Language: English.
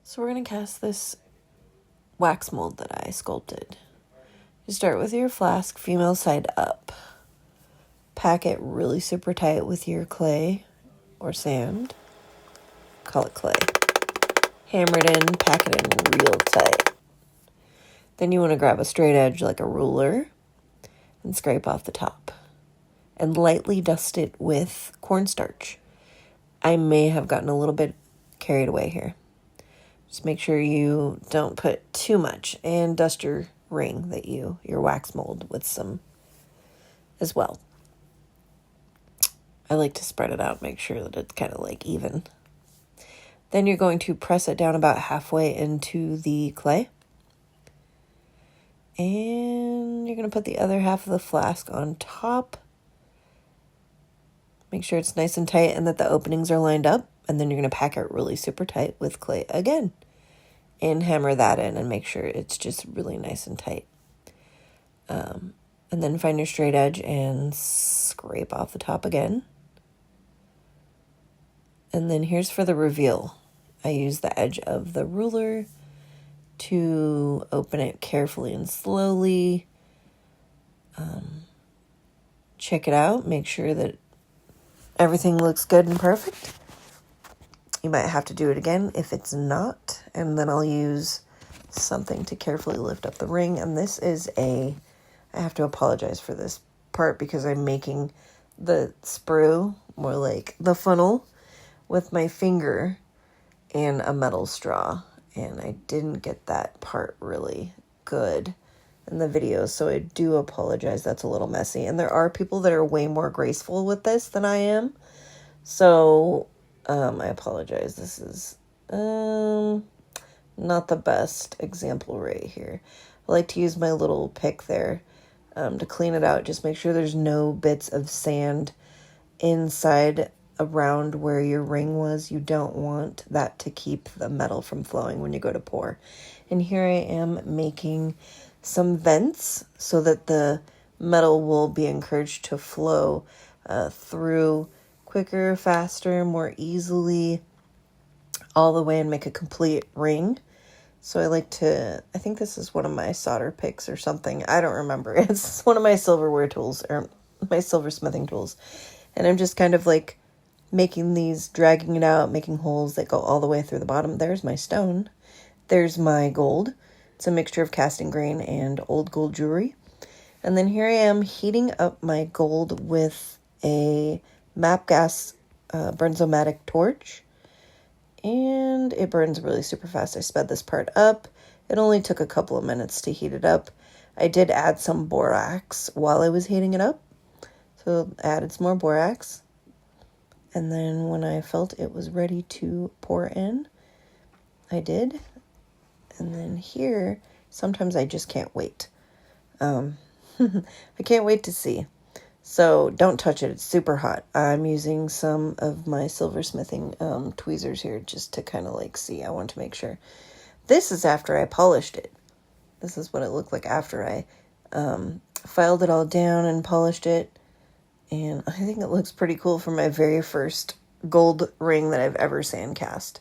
So we're going to cast this wax mold that I sculpted. You start with your flask female side up. Pack it really super tight with your clay or sand. Call it clay. Hammer it in, pack it in real tight. Then you want to grab a straight edge like a ruler and scrape off the top. And lightly dust it with cornstarch. I may have gotten a little bit carried away here. Just make sure you don't put too much, and dust your ring your wax mold with some as well. I like to spread it out, make sure that it's kind of like even. Then you're going to press it down about halfway into the clay. And you're going to put the other half of the flask on top. Make sure it's nice and tight and that the openings are lined up. And then you're going to pack it really super tight with clay again. And hammer that in and make sure it's just really nice and tight. And then find your straight edge and scrape off the top again. And then here's for the reveal. I use the edge of the ruler to open it carefully and slowly. Check it out. Make sure that everything looks good and perfect. You might have to do it again if it's not. And then I'll use something to carefully lift up the ring. And this is I have to apologize for this part because I'm making the sprue, more like the funnel, with my finger and a metal straw. And I didn't get that part really good in the video, so I do apologize. That's a little messy. And there are people that are way more graceful with this than I am. So I apologize. This is not the best example right here. I like to use my little pick there to clean it out. Just make sure there's no bits of sand inside around where your ring was. You don't want that to keep the metal from flowing when you go to pour. And here I am making some vents so that the metal will be encouraged to flow through quicker, faster, more easily, all the way and make a complete ring. So I think this is one of my solder picks or something. I don't remember. It's one of my silverware tools or my silversmithing tools. And I'm just kind of like making these, dragging it out, making holes that go all the way through the bottom. There's my stone. There's my gold. It's a mixture of casting grain and old gold jewelry. And then here I am heating up my gold with a MAP gas Bernzomatic torch. And it burns really super fast. I sped this part up. It only took a couple of minutes to heat it up. I did add some borax while I was heating it up. So I added some more borax. And then when I felt it was ready to pour in, I did. And then here, sometimes I just can't wait. I can't wait to see. So don't touch it. It's super hot. I'm using some of my silversmithing tweezers here just to kind of like see. I want to make sure. This is after I polished it. This is what it looked like after I filed it all down and polished it. And I think it looks pretty cool for my very first gold ring that I've ever sand cast.